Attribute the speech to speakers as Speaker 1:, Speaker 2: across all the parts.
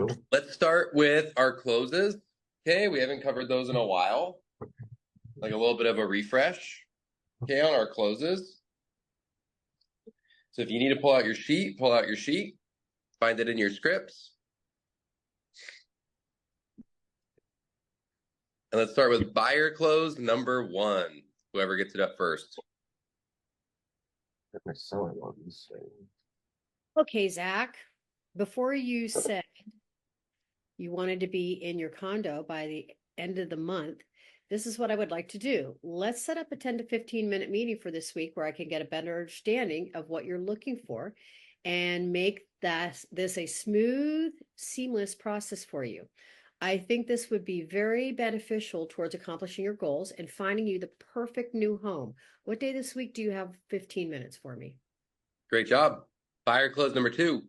Speaker 1: Cool.
Speaker 2: Let's start with our closes. Okay, we haven't covered those in a while. Like a little bit of a refresh. Okay, on our closes. So if you need to pull out your sheet, pull out your sheet. Find it in your scripts. And let's start with buyer close number 1. Whoever gets it up first.
Speaker 1: My son-in-law this thing.
Speaker 3: Okay, Zach, before you said you wanted to be in your condo by the end of the month, this is what I would like to do. Let's set up a 10 to 15-minute meeting for this week where I can get a better understanding of what you're looking for and make this a smooth, seamless process for you. I think this would be very beneficial towards accomplishing your goals and finding you the perfect new home. What day this week do you have 15 minutes for me?
Speaker 2: Great job. Buyer close number 2.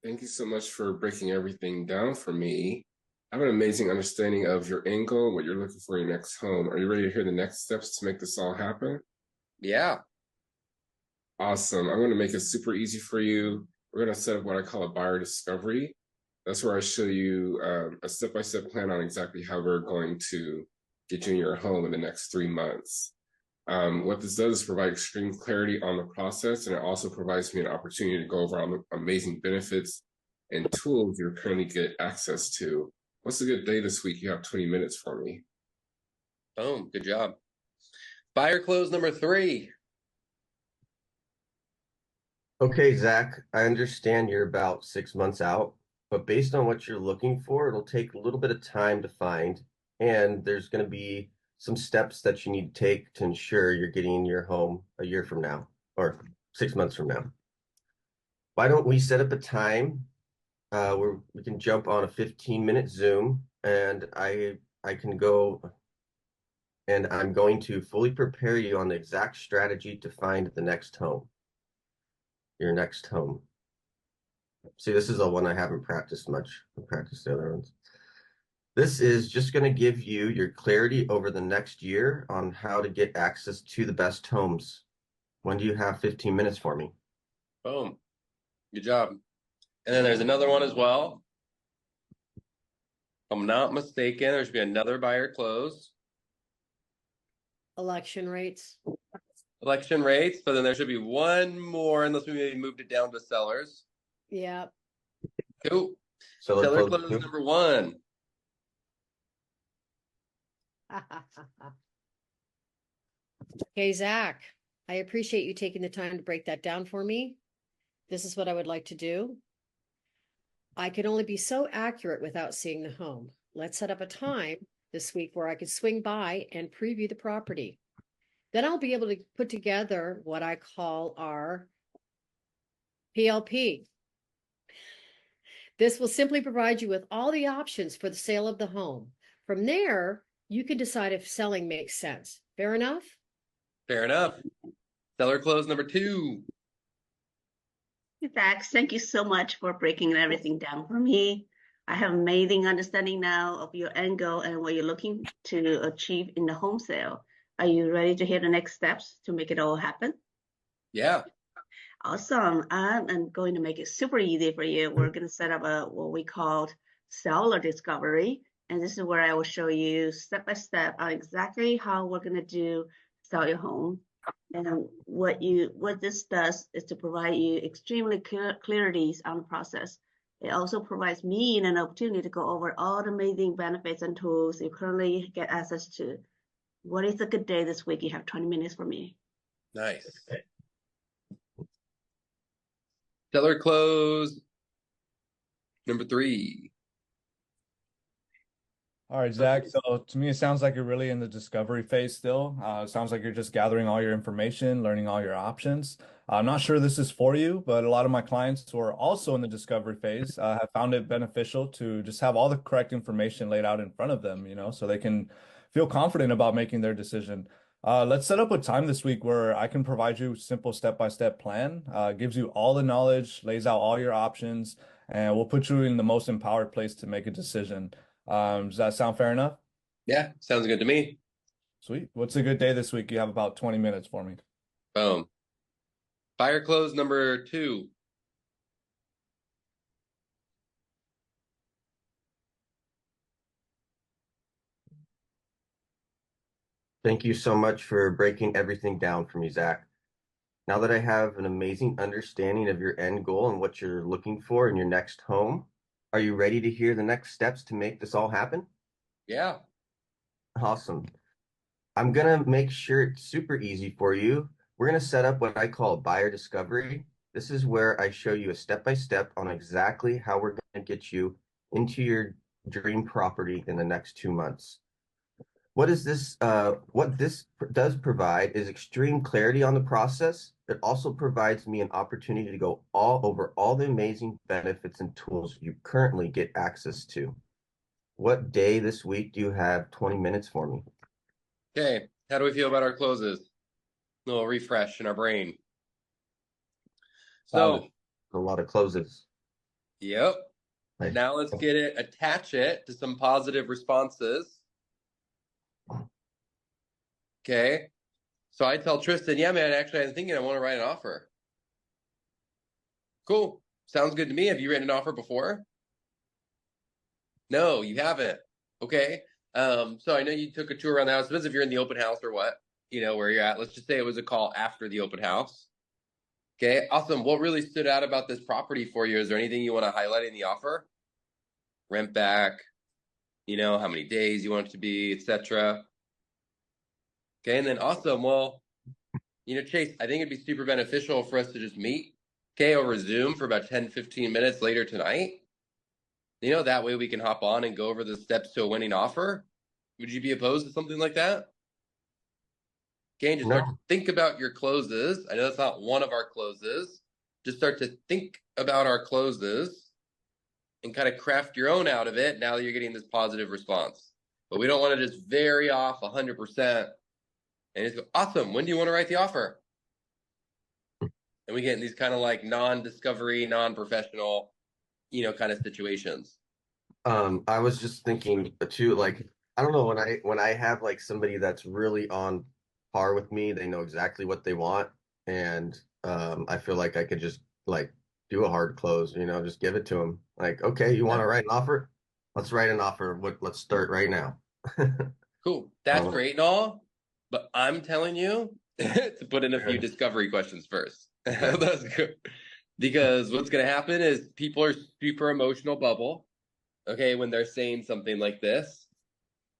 Speaker 4: Thank you so much for breaking everything down for me. I have an amazing understanding of your end goal, what you're looking for in your next home. Are you ready to hear the next steps to make this all happen?
Speaker 2: Yeah.
Speaker 4: Awesome. I'm going to make it super easy for you. We're going to set up what I call a buyer discovery. That's where I show you a step-by-step plan on exactly how we're going to get you in your home in the next 3 months. What this does is provide extreme clarity on the process, and it also provides me an opportunity to go over all the amazing benefits and tools you currently get access to. What's a good day this week? You have 20 minutes for me.
Speaker 2: Boom. Good job. Buyer close number 3.
Speaker 1: Okay, Zach, I understand you're about 6 months out, but based on what you're looking for, it'll take a little bit of time to find, and there's going to be some steps that you need to take to ensure you're getting in your home a year from now or 6 months from now. Why don't we set up a time where we can jump on a 15-minute Zoom, and I can go and I'm going to fully prepare you on the exact strategy to find the next home. Your next home. See, this is the one I haven't practiced much. I practiced the other ones. This is just going to give you your clarity over the next year on how to get access to the best homes. When do you have 15 minutes for me?
Speaker 2: Boom. Good job. And then there's another one as well. If I'm not mistaken, there should be another buyer close.
Speaker 3: Election rates.
Speaker 2: Election rates. So then there should be one more, unless we maybe moved it down to sellers.
Speaker 3: Yeah.
Speaker 2: Cool.
Speaker 1: Seller
Speaker 2: Seller
Speaker 1: close
Speaker 2: close number 1.
Speaker 3: Okay, Zach, I appreciate you taking the time to break that down for me. This is what I would like to do. I can only be so accurate without seeing the home. Let's set up a time this week where I could swing by and preview the property. Then I'll be able to put together what I call our PLP. This will simply provide you with all the options for the sale of the home. From there, you can decide if selling makes sense. Fair enough?
Speaker 2: Fair enough. Seller close number 2.
Speaker 5: Zach, thank you so much for breaking everything down for me. I have amazing understanding now of your end goal and what you're looking to achieve in the home sale. Are you ready to hear the next steps to make it all happen?
Speaker 2: Yeah.
Speaker 5: Awesome. I'm going to make it super easy for you. We're going to set up what we call seller discovery. And this is where I will show you step by step on exactly how we're going to sell your home. And what this does is to provide you extremely clarities on the process. It also provides me an opportunity to go over all the amazing benefits and tools you currently get access to. What is a good day this week? You have 20 minutes for me.
Speaker 2: Nice. Seller close number 3.
Speaker 6: All right, Zach. So to me, it sounds like you're really in the discovery phase still. It sounds like you're just gathering all your information, learning all your options. I'm not sure this is for you, but a lot of my clients who are also in the discovery phase have found it beneficial to just have all the correct information laid out in front of them, so they can feel confident about making their decision. Let's set up a time this week where I can provide you a simple step-by-step plan, gives you all the knowledge, lays out all your options, and we'll put you in the most empowered place to make a decision. Does that sound fair enough?
Speaker 2: Yeah, sounds good to me.
Speaker 6: Sweet. What's a good day this week? You have about 20 minutes for me.
Speaker 2: Boom. Buyer close number 2.
Speaker 1: Thank you so much for breaking everything down for me, Zach. Now that I have an amazing understanding of your end goal and what you're looking for in your next home, are you ready to hear the next steps to make this all happen?
Speaker 2: Yeah.
Speaker 1: Awesome. I'm gonna make sure it's super easy for you. We're gonna set up what I call buyer discovery. This is where I show you a step-by-step on exactly how we're gonna get you into your dream property in the next 2 months. What this does provide is extreme clarity on the process. It also provides me an opportunity to go all over all the amazing benefits and tools you currently get access to. What day this week do you have 20 minutes for me?
Speaker 2: Okay. How do we feel about our closes? A little refresh in our brain. So,
Speaker 1: A lot of closes.
Speaker 2: yep.
Speaker 1: Like,
Speaker 2: Now let's attach it to some positive responses. Okay. So I tell Tristan, yeah, man, actually, I'm thinking I want to write an offer. Cool. Sounds good to me. Have you written an offer before? No, you haven't. Okay. So I know you took a tour around the house. Depends if you're in the open house or what, where you're at. Let's just say it was a call after the open house. Okay, awesome. What really stood out about this property for you? Is there anything you want to highlight in the offer? Rent back, how many days you want it to be, etc. Okay, and then awesome. Well, Chase, I think it'd be super beneficial for us to just meet, okay, over Zoom for about 10, 15 minutes later tonight. That way we can hop on and go over the steps to a winning offer. Would you be opposed to something like that? Okay, and just start to think about your closes. I know that's not one of our closes. Just start to think about our closes and kind of craft your own out of it now that you're getting this positive response. But we don't want to just vary off 100% and just go, awesome, when do you want to write the offer? And we get in these kind of like non-discovery, non-professional, kind of situations.
Speaker 1: I was just thinking too, like, I don't know, when I have like somebody that's really on par with me, they know exactly what they want, and I feel like I could just like do a hard close, just give it to them. Like, okay, you want to write an offer? Let's write an offer. Let's start right now.
Speaker 2: Cool. That's great and all, but I'm telling you to put in a few discovery questions first. That's good. Because what's going to happen is people are super emotional bubble. Okay, when they're saying something like this,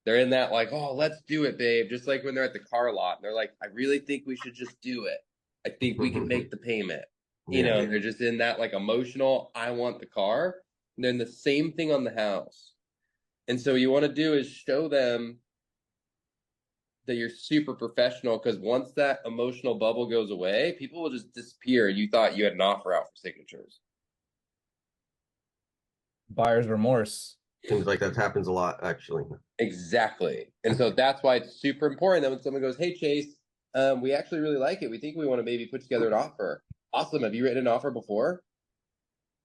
Speaker 2: they're in that like, oh, let's do it, babe. Just like when they're at the car lot and they're like, I really think we should just do it. I think we can make the payment. And they're just in that like emotional, I want the car. And then the same thing on the house. And so what you want to do is show them that you're super professional, because once that emotional bubble goes away, people will just disappear. You thought you had an offer out for signatures.
Speaker 6: Buyer's remorse.
Speaker 1: Seems like that happens a lot, actually.
Speaker 2: Exactly. And so that's why it's super important that when someone goes, hey, Chase, we actually really like it. We think we want to maybe put together an offer. Awesome. Have you written an offer before?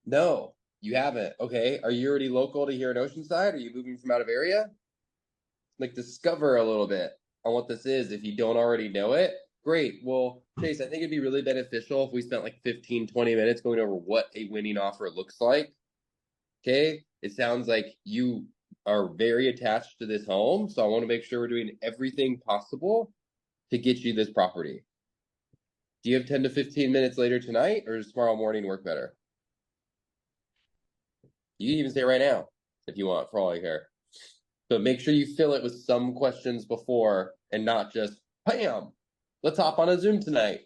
Speaker 2: No, you haven't. Okay. Are you already local to here in Oceanside? Are you moving from out of area? Like, discover a little bit on what this is. If you don't already know it, great. Well, Chase, I think it'd be really beneficial if we spent like 15, 20 minutes going over what a winning offer looks like. Okay. It sounds like you are very attached to this home. So I want to make sure we're doing everything possible to get you this property. Do you have 10 to 15 minutes later tonight, or does tomorrow morning work better? You can even say right now if you want, for all I care. But make sure you fill it with some questions before and not just, bam, let's hop on a Zoom tonight.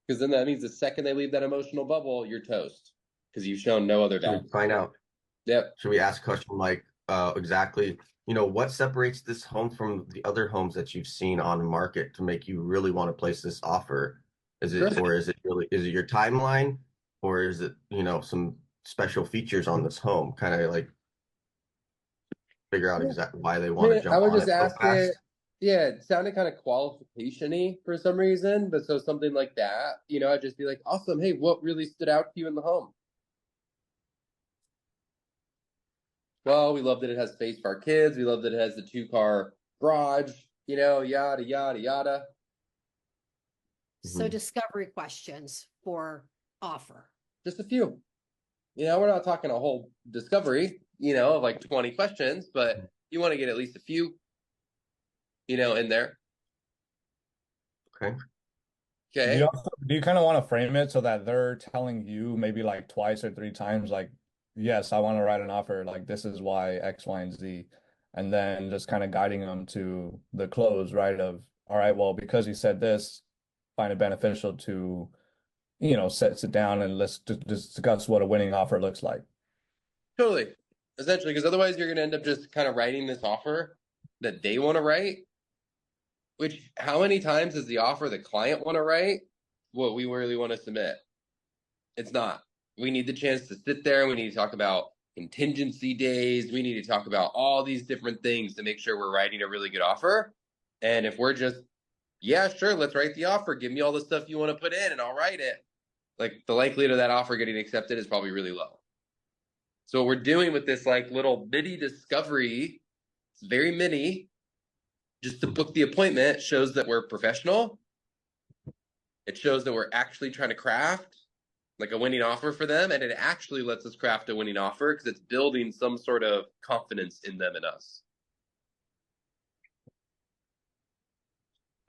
Speaker 2: Because then that means the second they leave that emotional bubble, you're toast. Because you've shown no other value.
Speaker 1: Find out.
Speaker 2: Yep.
Speaker 1: Should we ask a question like exactly, what separates this home from the other homes that you've seen on the market to make you really want to place this offer? Is it your timeline, or is it, some special features on this home? Kind of like figure out exactly why they want to jump on it. I would just ask it.
Speaker 2: Yeah, it sounded kind of qualification-y for some reason, but so something like that, I'd just be like, awesome. Hey, what really stood out to you in the home? Well, we love that it has space for our kids. We love that it has the 2-car garage, yada, yada, yada.
Speaker 3: So discovery questions for offer.
Speaker 2: Just a few. We're not talking a whole discovery, of like 20 questions, but you want to get at least a few, in there.
Speaker 1: Okay.
Speaker 2: Okay.
Speaker 6: Do you kind of want to frame it so that they're telling you maybe like twice or three times, like, yes, I want to write an offer, like this is why X, Y, and Z, and then just kind of guiding them to the close, right? Of, all right, well, because he said this, find it beneficial to, sit down and let's discuss what a winning offer looks like.
Speaker 2: Totally. Essentially, because otherwise you're going to end up just kind of writing this offer that they want to write, which how many times does the offer the client want to write what we really want to submit? It's not. We need the chance to sit there and we need to talk about contingency days. We need to talk about all these different things to make sure we're writing a really good offer. And if we're just, yeah, sure, let's write the offer. Give me all the stuff you want to put in and I'll write it. Like the likelihood of that offer getting accepted is probably really low. So what we're doing with this like little mini discovery, it's very mini, just to book the appointment shows that we're professional. It shows that we're actually trying to craft like a winning offer for them, and it actually lets us craft a winning offer because it's building some sort of confidence in them and us.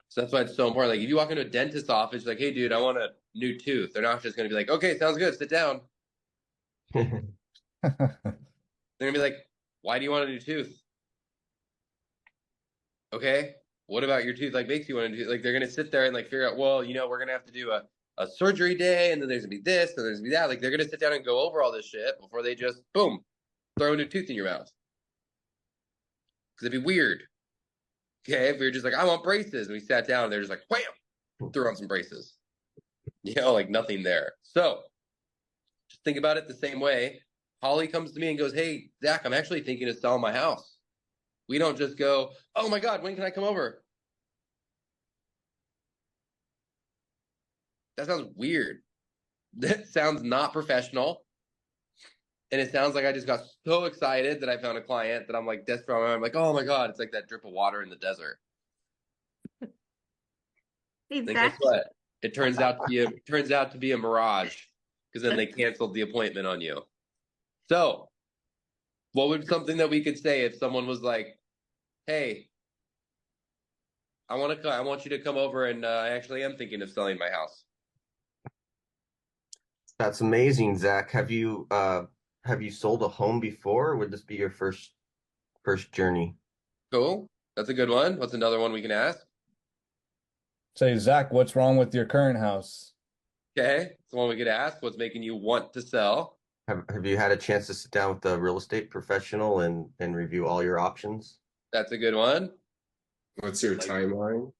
Speaker 2: So that's why it's so important. Like if you walk into a dentist's office, like, hey, dude, I want a new tooth. They're not just going to be like, okay, sounds good, sit down. They're going to be like, why do you want a new tooth? Okay, what about your tooth like makes you want to do? Like they're going to sit there and like figure out, well, we're going to have to do a surgery day, and then there's going to be this, and there's going to be that. Like they're going to sit down and go over all this shit before they just, boom, throw a new tooth in your mouth. Because it'd be weird. Okay, if we were just like, I want braces, and we sat down and they're just like, wham, threw on some braces. Like nothing there. So just think about it the same way. Holly comes to me and goes, hey, Zach, I'm actually thinking of selling my house. We don't just go, oh my God, when can I come over? That sounds weird. That sounds not professional. And it sounds like I just got so excited that I found a client that I'm like desperate. I'm like, oh my God, it's like that drip of water in the desert. And guess what? It turns out to be a mirage because then they canceled the appointment on you. So what would something that we could say if someone was like, hey, I want you to come over and I actually am thinking of selling my house.
Speaker 1: That's amazing, Zach. Have you sold a home before, or would this be your first journey?
Speaker 2: Cool. That's a good one. What's another one we can ask?
Speaker 6: Say, Zach, what's wrong with your current house?
Speaker 2: Okay. It's the one we could ask. What's making you want to sell?
Speaker 1: Have you had a chance to sit down with a real estate professional and review all your options?
Speaker 2: That's a good one.
Speaker 4: What's your timeline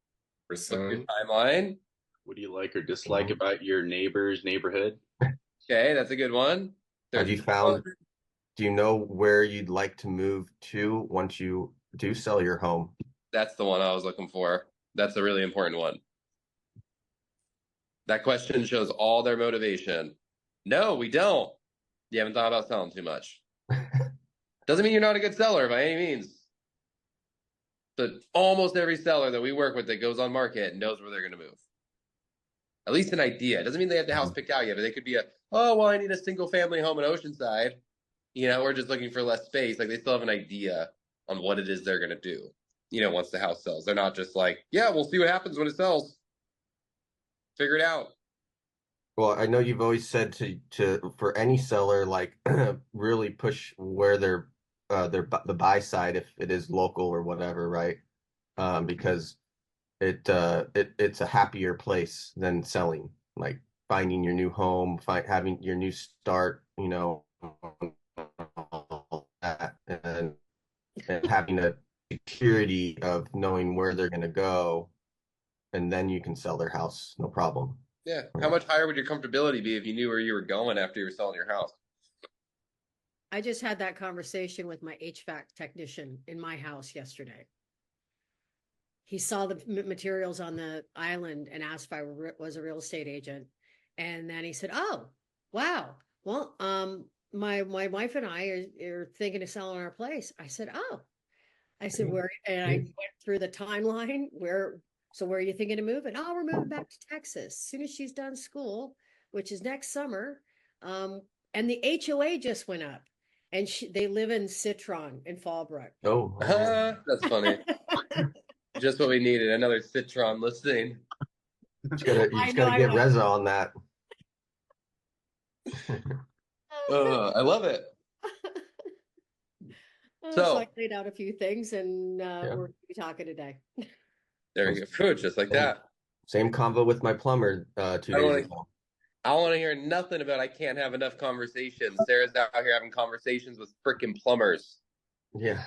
Speaker 4: for
Speaker 2: What's your
Speaker 4: selling?
Speaker 2: timeline?
Speaker 7: What do you like or dislike about your neighbor's neighborhood?
Speaker 2: Okay, that's a good one.
Speaker 1: Have you found, do you know where you'd like to move to once you do sell your home?
Speaker 2: That's the one I was looking for. That's a really important one. That question shows all their motivation. No, we don't. You haven't thought about selling too much. Doesn't mean you're not a good seller by any means. But almost every seller that we work with that goes on market knows where they're going to move. At least an idea. It doesn't mean they have the house picked out yet, but they could be I need a single family home in Oceanside. We're just looking for less space. Like they still have an idea on what it is they're going to do, once the house sells. They're not just like, yeah, we'll see what happens when it sells. Figure it out.
Speaker 1: Well, I know you've always said to for any seller, like really push where their the buy side, if it is local or whatever, right? Because it's a happier place than selling, like finding your new home, having your new start, all that, and having a security of knowing where they're going to go, and then you can sell their house, no problem.
Speaker 2: Yeah. How much higher would your comfortability be if you knew where you were going after you were selling your house?
Speaker 3: I just had that conversation with my HVAC technician in my house yesterday. He saw the materials on the island and asked if I was a real estate agent. And then he said, oh, wow. Well, my wife and I are thinking of selling our place. I said, oh. I said, where? And I went through the timeline. Where are you thinking of moving? Oh, we're moving back to Texas as soon as she's done school, which is next summer. And the HOA just went up, and they live in Citron in Fallbrook.
Speaker 1: Oh,
Speaker 2: That's funny. Just what we needed, another Citron listing.
Speaker 1: You
Speaker 3: I
Speaker 1: just
Speaker 3: know
Speaker 1: gotta
Speaker 3: I
Speaker 1: get
Speaker 3: will.
Speaker 1: Reza on that.
Speaker 2: I love it.
Speaker 3: So I
Speaker 2: So
Speaker 3: laid out a few things, and
Speaker 1: Yeah.
Speaker 3: we're gonna be talking today.
Speaker 2: there you go, just like that.
Speaker 1: Same convo with my plumber 2
Speaker 2: I
Speaker 1: days
Speaker 2: don't want
Speaker 1: ago.
Speaker 2: I want to hear nothing about I can't have enough conversations. Sarah's out here having conversations with freaking plumbers.
Speaker 1: Yeah,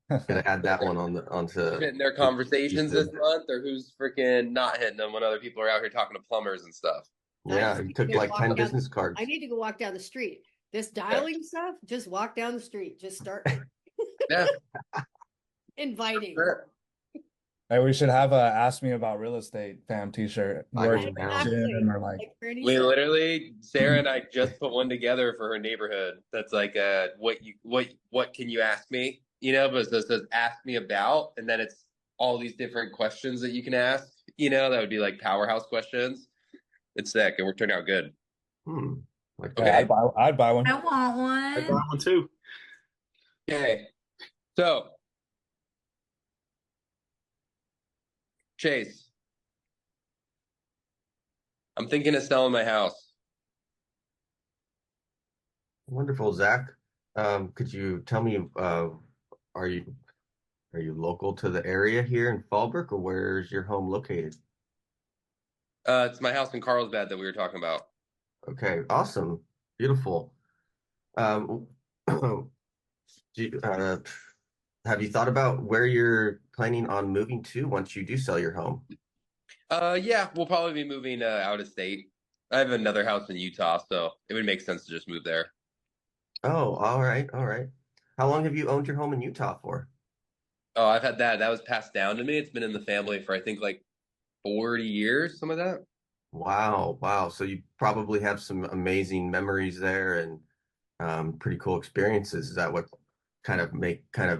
Speaker 1: gotta add that one on onto
Speaker 2: Who's hitting their conversations this month, or who's freaking not hitting them when other people are out here talking to plumbers and stuff.
Speaker 3: I
Speaker 1: Yeah,
Speaker 3: just
Speaker 1: it
Speaker 3: need
Speaker 1: took
Speaker 3: to
Speaker 1: like
Speaker 3: walk
Speaker 1: 10
Speaker 3: down.
Speaker 1: business cards.
Speaker 3: I need to go walk down the street. This dialing stuff, just walk down the street. Just start
Speaker 2: Yeah.
Speaker 3: inviting.
Speaker 2: Sure.
Speaker 6: Hey, we should have a "Ask Me About Real Estate" fam T-shirt.
Speaker 1: I
Speaker 6: Where
Speaker 1: don't know.
Speaker 3: Exactly.
Speaker 6: or like,
Speaker 3: Like Bernie
Speaker 2: We
Speaker 3: said.
Speaker 2: literally, Sarah and I just put one together for her neighborhood. That's like what can you ask me? You know, but it says ask me about, and then it's all these different questions that you can ask. You know, that would be like powerhouse questions. It's sick. It turned out good.
Speaker 1: Like
Speaker 2: Okay.
Speaker 6: I'd buy one.
Speaker 8: I want
Speaker 7: I
Speaker 8: one.
Speaker 7: got one too.
Speaker 2: Okay. So, Chase, I'm thinking of selling my house.
Speaker 1: Wonderful, Zach. Could you tell me, are you local to the area here in Fallbrook, or where's your home located?
Speaker 2: It's my house in Carlsbad that we were talking about.
Speaker 1: Okay, awesome, beautiful. Um, do you, have you thought about where you're planning on moving to once you do sell your home?
Speaker 2: Yeah, we'll probably be moving out of state. I have another house in Utah, so it would make sense to just move there.
Speaker 1: Oh, all right, all right. How long have you owned your home in Utah for?
Speaker 2: Oh, I've had that. That was passed down to me. It's been in the family for I think like 40 years, some of that.
Speaker 1: Wow, wow. So you probably have some amazing memories there and pretty cool experiences. Is that what kind of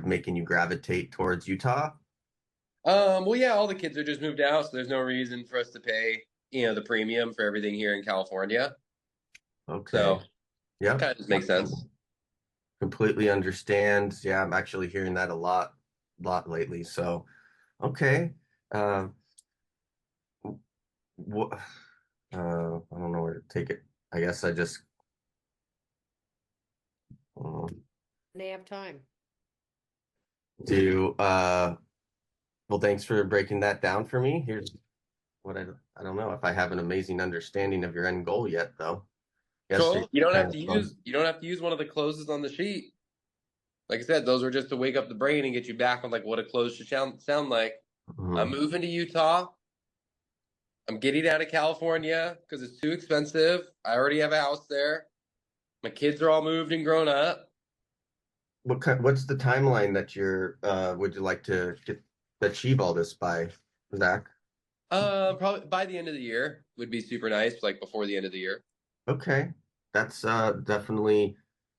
Speaker 1: making you gravitate towards Utah?
Speaker 2: Well, yeah, all the kids are just moved out, so there's no reason for us to pay, the premium for everything here in California.
Speaker 1: Okay.
Speaker 2: So
Speaker 1: Yep.
Speaker 2: kind of just makes sense.
Speaker 1: Completely understand. Yeah, I'm actually hearing that a lot lately. So, okay. Uh, what, I don't know where to take it. I guess I just, um,
Speaker 3: They have time.
Speaker 1: do, well, thanks for breaking that down for me. Here's what I don't know if I have an amazing understanding of your end goal yet, though. Yes,
Speaker 2: Cool. You don't have to
Speaker 1: fun.
Speaker 2: use one of the closes on the sheet. Like I said, those were just to wake up the brain and get you back on like what a close should sound like.
Speaker 1: Mhm.
Speaker 2: I'm moving to Utah. I'm getting out of California because it's too expensive. I already have a house there. My kids are all moved and grown up.
Speaker 1: What's the timeline that would you like to achieve all this by, Zach?
Speaker 2: Probably by the end of the year would be super nice, like before the end of the year.
Speaker 1: Okay. That's definitely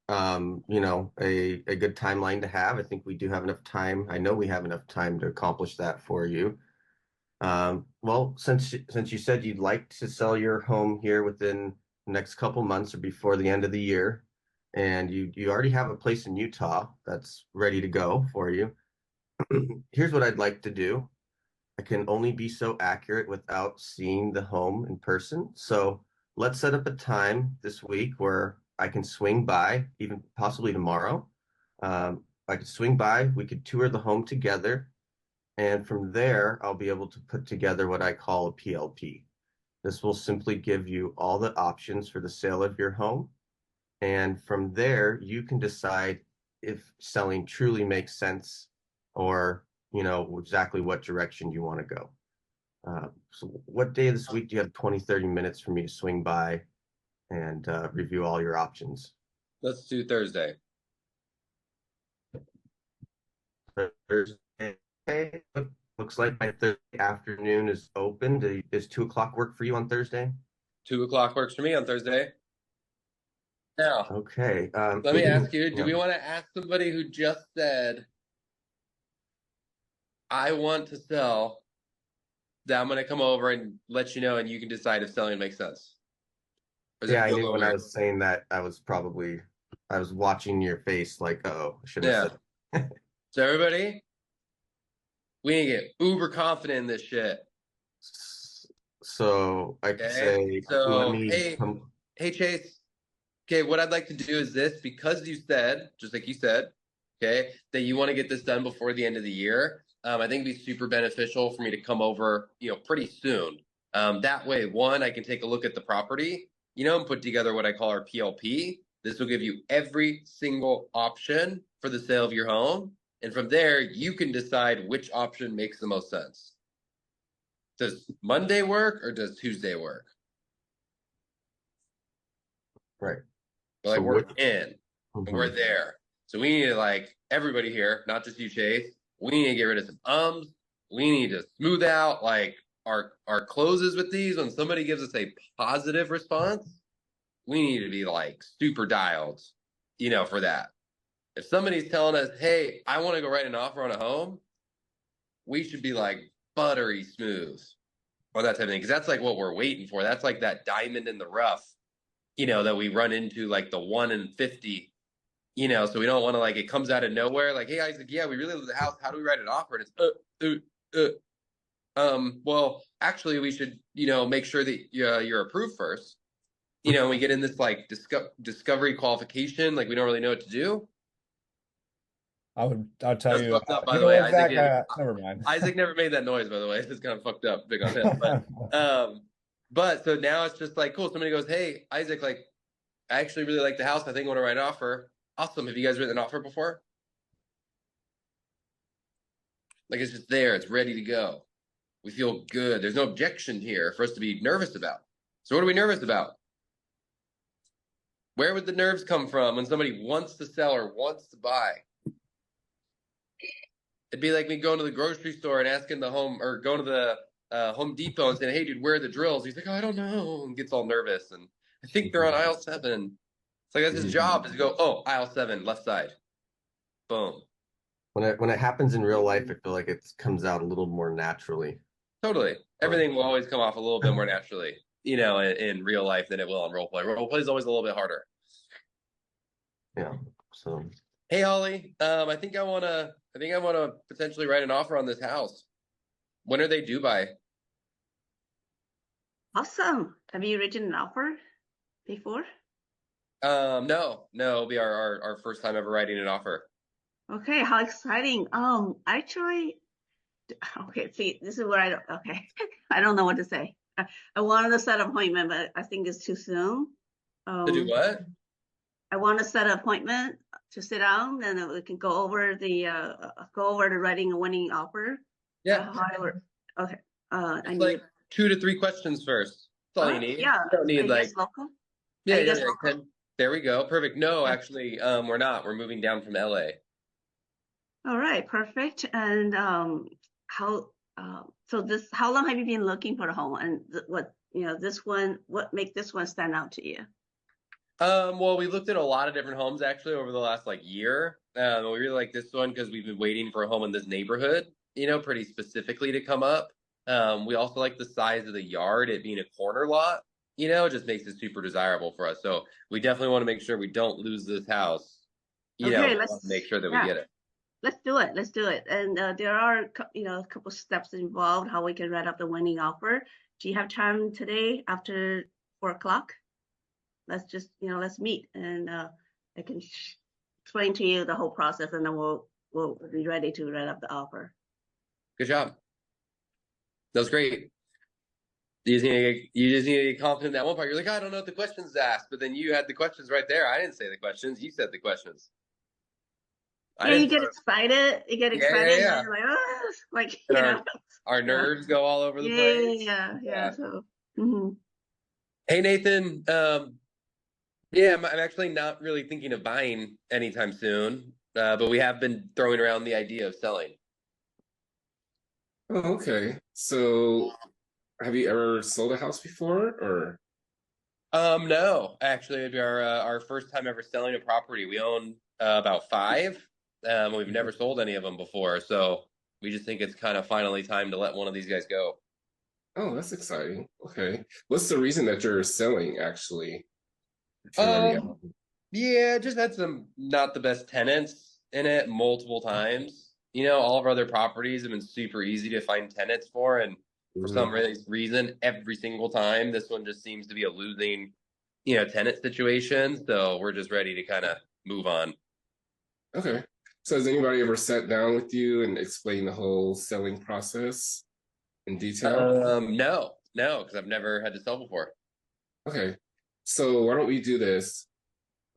Speaker 1: a good timeline to have. I think we do have enough time. I know we have enough time to accomplish that for you. Well, since you said you'd like to sell your home here within the next couple months or before the end of the year, and you already have a place in Utah that's ready to go for you, here's what I'd like to do. I can only be so accurate without seeing the home in person. So let's set up a time this week where I can swing by, even possibly tomorrow. I could swing by, we could tour the home together, and from there, I'll be able to put together what I call a PLP. This will simply give you all the options for the sale of your home. And from there, you can decide if selling truly makes sense or, exactly what direction you want to go. So what day of this week do you have 20, 30 minutes for me to swing by and review all your options?
Speaker 2: Let's do Thursday.
Speaker 1: Thursday. Okay. Looks like my Thursday afternoon is open. Does 2 o'clock work for you on Thursday?
Speaker 2: 2 o'clock works for me on Thursday. Now,
Speaker 1: Okay.
Speaker 2: let me ask you, do
Speaker 1: yeah.
Speaker 2: we want to ask somebody who just said, I want to sell, that I'm going to come over and let you know and you can decide if selling makes sense? Or is it
Speaker 1: Yeah, I
Speaker 2: still
Speaker 1: knew when I
Speaker 2: weird?
Speaker 1: was saying that I was watching your face like, oh, I should have said.
Speaker 2: So everybody, we need to get uber confident in this shit.
Speaker 1: So I could
Speaker 2: Okay.
Speaker 1: say, let
Speaker 2: So,
Speaker 1: me come.
Speaker 2: hey, Chase. Okay, what I'd like to do is this, because you said, just like you said, okay, that you want to get this done before the end of the year. I think it'd be super beneficial for me to come over, pretty soon. That way, one, I can take a look at the property, and put together what I call our PLP. This will give you every single option for the sale of your home. And from there, you can decide which option makes the most sense. Does Monday work or does Tuesday work?
Speaker 1: Right.
Speaker 2: But like
Speaker 1: So
Speaker 2: we're
Speaker 1: what?
Speaker 2: in and we're there. So we need to, like, everybody here, not just you, Chase, we need to get rid of some ums. We need to smooth out like our closes with these. When somebody gives us a positive response, we need to be like super dialed, for that. If somebody's telling us, hey, I want to go write an offer on a home, we should be like buttery smooth or that type of thing. Because that's like what we're waiting for. That's like that diamond in the rough, that we run into, like the 1 in 50, so we don't want to, like, it comes out of nowhere, like, hey, Isaac, yeah, we really love the house. How do we write an offer? And it's, well, actually, we should, make sure that you're approved first. We get in this, like, discovery qualification, like, we don't really know what to do.
Speaker 6: I'll tell
Speaker 2: That's
Speaker 6: you,
Speaker 2: fucked up, by
Speaker 6: you
Speaker 2: the
Speaker 6: know
Speaker 2: way.
Speaker 6: what,
Speaker 2: Isaac
Speaker 6: Zach, never mind.
Speaker 2: Isaac never made that noise, by the way. It's kind of fucked up, big on him. But so now it's just like, cool. Somebody goes, hey, Isaac, like, I actually really like the house. I think I want to write an offer. Awesome. Have you guys written an offer before? Like, it's just there. It's ready to go. We feel good. There's no objection here for us to be nervous about. So what are we nervous about? Where would the nerves come from when somebody wants to sell or wants to buy? It'd be like me going to the grocery store and asking the Home Depot and saying, hey, dude, where are the drills? He's like, oh, I don't know, and gets all nervous. And I think they're on aisle 7. It's like, that's his job, is to go, oh, aisle 7, left side. Boom.
Speaker 1: When it happens in real life, I feel like it comes out a little more naturally.
Speaker 2: Totally. Everything will always come off a little bit more naturally, in real life than it will on roleplay. Roleplay is always a little bit harder.
Speaker 1: Yeah. So.
Speaker 2: Hey, Holly. I think I wanna potentially write an offer on this house. When are they due by?
Speaker 5: Awesome. Have you written an offer before?
Speaker 2: No, it'll be our first time ever writing an offer.
Speaker 5: Okay, how exciting. Actually, okay, see, this is where I don't know what to say. I wanted to set an appointment, but I think it's too soon.
Speaker 2: To do what?
Speaker 5: I want to set an appointment to sit down, and we can go over the writing a winning offer.
Speaker 2: Yeah.
Speaker 5: However, okay. I
Speaker 2: It's
Speaker 5: need
Speaker 2: like 2 to 3 questions first. That's all you need.
Speaker 5: Yeah.
Speaker 2: You don't need like
Speaker 5: local.
Speaker 2: yeah. There we go. Perfect. No, actually, we're not. We're moving down from LA.
Speaker 5: All right, perfect. And how long have you been looking for a home, and what make this one stand out to you?
Speaker 2: Well, we looked at a lot of different homes actually over the last like year. We really like this one because we've been waiting for a home in this neighborhood, pretty specifically to come up. We also like the size of the yard, it being a corner lot, it just makes it super desirable for us. So we definitely want to make sure we don't lose this house.
Speaker 5: Okay,
Speaker 2: let's make sure that we get it.
Speaker 5: Let's do it. And there are, a couple steps involved how we can write up the winning offer. Do you have time today after 4 o'clock? Let's just, let's meet, and I can explain to you the whole process, and then we'll be ready to write up the offer.
Speaker 2: Good job. That was great. You just need to get confident in that one part. You're like, I don't know what the questions asked, but then you had the questions right there. I didn't say the questions. You said the questions.
Speaker 5: Yeah, you get excited. Yeah. And you're like,
Speaker 2: our nerves go all over the place.
Speaker 5: Yeah. So,
Speaker 2: Hey, Nathan. Yeah, I'm actually not really thinking of buying anytime soon, but we have been throwing around the idea of selling.
Speaker 4: Oh, okay. So, have you ever sold a house before, or?
Speaker 2: No, actually, it'd be our first time ever selling a property. We own about 5. We've never sold any of them before, so we just think it's kind of finally time to let one of these guys go.
Speaker 4: Oh, that's exciting. Okay. What's the reason that you're selling, actually?
Speaker 2: Yeah, just had some not the best tenants in it multiple times. All of our other properties have been super easy to find tenants for, and for some reason, every single time. This one just seems to be a losing, tenant situation. So we're just ready to kind of move on.
Speaker 4: Okay. So has anybody ever sat down with you and explained the whole selling process in detail?
Speaker 2: No, because I've never had to sell before.
Speaker 4: Okay. So why don't we do this?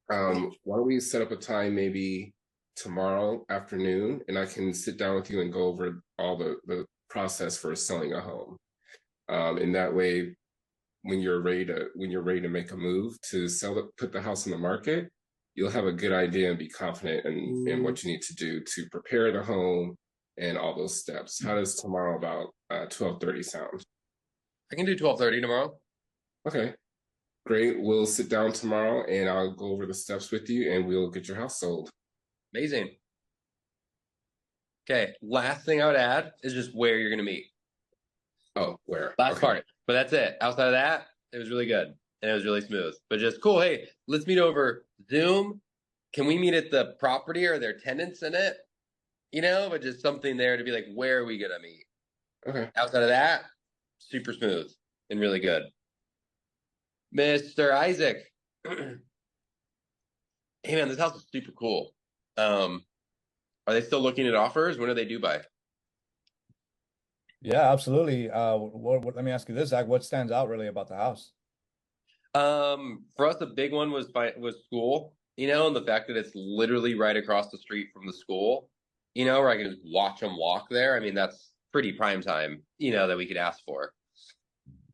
Speaker 4: Why don't we set up a time maybe tomorrow afternoon, and I can sit down with you and go over all the process for selling a home. And that way, when you're ready to make a move to put the house on the market, you'll have a good idea and be confident in what you need to do to prepare the home and all those steps. How does tomorrow about 12:30 sound?
Speaker 2: I can do 12:30 tomorrow.
Speaker 4: Okay, great. We'll sit down tomorrow and I'll go over the steps with you and we'll get your house sold.
Speaker 2: Amazing. Okay, last thing I would add is just where you're going to meet.
Speaker 4: Oh, where?
Speaker 2: Last part. But that's it. Outside of that, it was really good. And it was really smooth. But just cool. Hey, let's meet over Zoom. Can we meet at the property? Or are there tenants in it? But just something there to be like, where are we going to meet?
Speaker 4: Okay.
Speaker 2: Outside of that, super smooth and really good. Mr. Isaac. Hey, man, this house is super cool. Are they still looking at offers? When are they due by?
Speaker 6: Yeah, absolutely. Let me ask you this, Zach. What stands out really about the house?
Speaker 2: For us, a big one was school, and the fact that it's literally right across the street from the school, where I can just watch them walk there. I mean, that's pretty prime time, that we could ask for.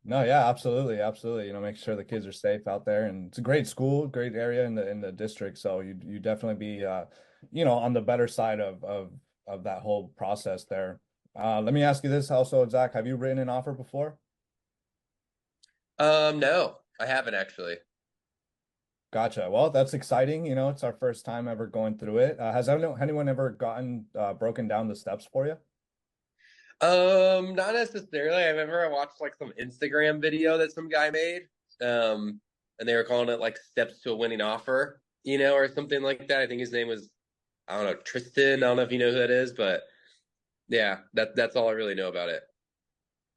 Speaker 6: No, yeah, absolutely, absolutely. Make sure the kids are safe out there, and it's a great school, great area in the district. So you definitely be on the better side of that whole process there. Let me ask you this also, Zach. Have you written an offer before?
Speaker 2: No, I haven't actually.
Speaker 6: Gotcha. Well, that's exciting. It's our first time ever going through it. Has anyone ever gotten broken down the steps for you?
Speaker 2: Not necessarily. I remember I watched like some Instagram video that some guy made. And they were calling it like steps to a winning offer, or something like that. I think his name was, I don't know, Tristan. I don't know if you know who that is, but yeah, that's all I really know about it.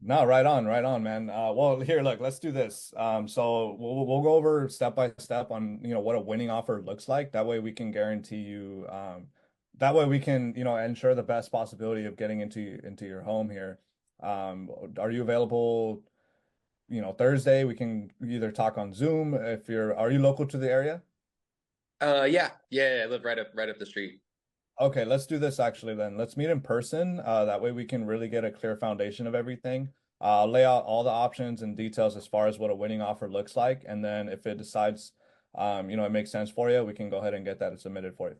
Speaker 6: No, right on, man. Well, here, look, let's do this. So we'll go over step by step on what a winning offer looks like. That way we can guarantee you. That way we can ensure the best possibility of getting into your home here. Are you available? Thursday? We can either talk on Zoom if you're. Are you local to the area?
Speaker 2: Yeah. I live right up the street.
Speaker 6: Okay, let's do this actually then. Let's meet in person. That way we can really get a clear foundation of everything. Lay out all the options and details as far as what a winning offer looks like. And then if it decides, it makes sense for you, we can go ahead and get that submitted for you.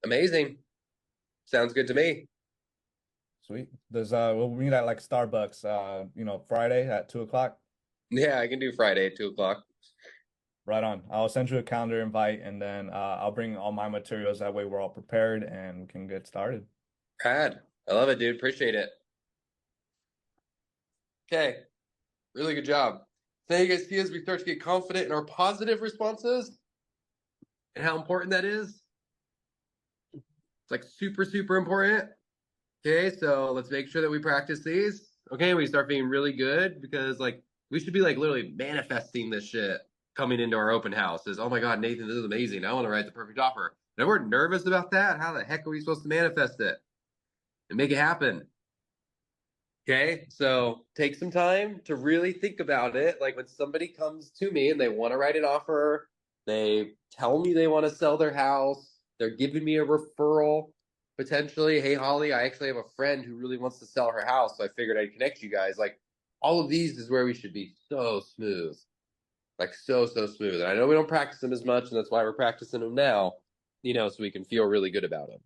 Speaker 2: Amazing. Sounds good to me.
Speaker 6: Sweet. We'll meet at like Starbucks, Friday at 2 o'clock.
Speaker 2: Yeah, I can do Friday at 2 o'clock.
Speaker 6: Right on. I'll send you a calendar invite and then I'll bring all my materials. That way we're all prepared and we can get started.
Speaker 2: Rad. I love it, dude. Appreciate it. Okay. Really good job. So you guys see as we start to get confident in our positive responses and how important that is. It's like super, super important. Okay, so let's make sure that we practice these. Okay, we start being really good because like we should be like literally manifesting this shit coming into our open house is, oh my God, Nathan, this is amazing. I want to write the perfect offer. And we're nervous about that. How the heck are we supposed to manifest it and make it happen? Okay, so take some time to really think about it. Like when somebody comes to me and they want to write an offer, they tell me they want to sell their house, they're giving me a referral potentially. Hey, Holly, I actually have a friend who really wants to sell her house, so I figured I'd connect you guys. Like all of these is where we should be so smooth. Like so smooth. And I know we don't practice them as much, and that's why we're practicing them now, so we can feel really good about them.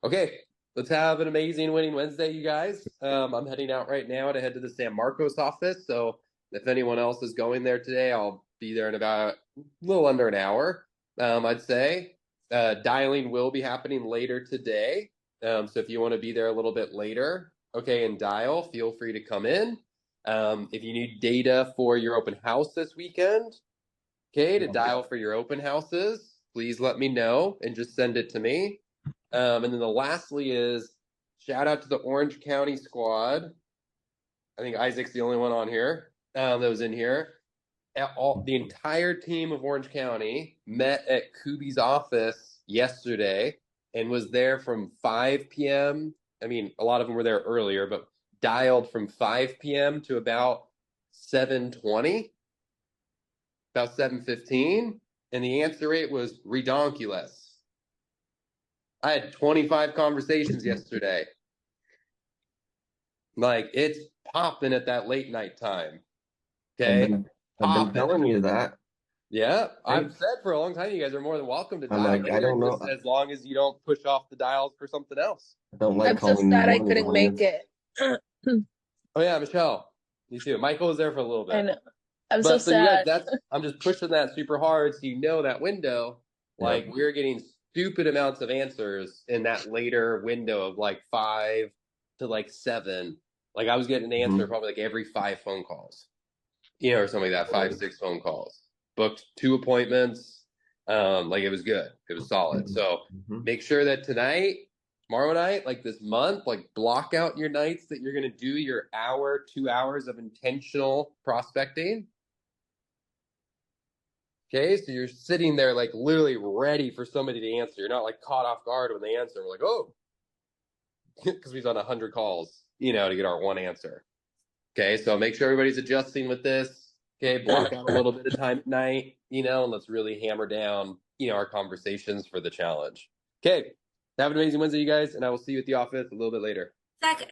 Speaker 2: Okay. Let's have an amazing winning Wednesday, you guys. I'm heading out right now to head to the San Marcos office. So if anyone else is going there today, I'll be there in about a little under an hour, I'd say. Dialing will be happening later today. So if you want to be there a little bit later, and dial, feel free to come in. If you need data for your open house this weekend, to dial for your open houses, please let me know and just send it to me. And then lastly is shout out to the Orange County squad. I think Isaac's the only one on here that was in here. The entire team of Orange County met at Kubi's office yesterday and was there from 5 p.m. I mean, a lot of them were there earlier, but dialed from 5 p.m. to about 7:20, about 7:15, and the answer rate was redonkulous. I had 25 conversations yesterday. Like, it's popping at that late night time. Okay?
Speaker 1: I've been telling you that.
Speaker 2: Yeah, I've said for a long time you guys are more than welcome to
Speaker 1: I'm
Speaker 2: dial
Speaker 1: like, I don't know.
Speaker 2: just as long as you don't push off the dials for something else.
Speaker 1: I don't like
Speaker 8: I'm so
Speaker 1: calling
Speaker 8: sad I
Speaker 1: morning
Speaker 8: couldn't make
Speaker 1: audience.
Speaker 8: it.
Speaker 2: Oh yeah, Michelle, you too. Michael was there for a little bit.
Speaker 8: I know. I'm
Speaker 2: But
Speaker 8: so
Speaker 2: you guys,
Speaker 8: sad.
Speaker 2: I'm just pushing that super hard so you know that window. Like we're getting stupid amounts of answers in that later window of like 5 to like 7. Like I was getting an answer probably like every 5 phone calls, or something like that, 5, 6 phone calls. Booked 2 appointments. Like it was good. It was solid. So make sure that tonight, tomorrow night, like this month, like block out your nights that you're going to do your hour, 2 hours of intentional prospecting. Okay, so you're sitting there like literally ready for somebody to answer. You're not like caught off guard when they answer. We're like, oh, because we've done 100 calls, to get our one answer. Okay, so make sure everybody's adjusting with this. Okay, block out a little bit of time at night, and let's really hammer down, our conversations for the challenge. Okay, have an amazing Wednesday, you guys, and I will see you at the office a little bit later.
Speaker 9: Zach,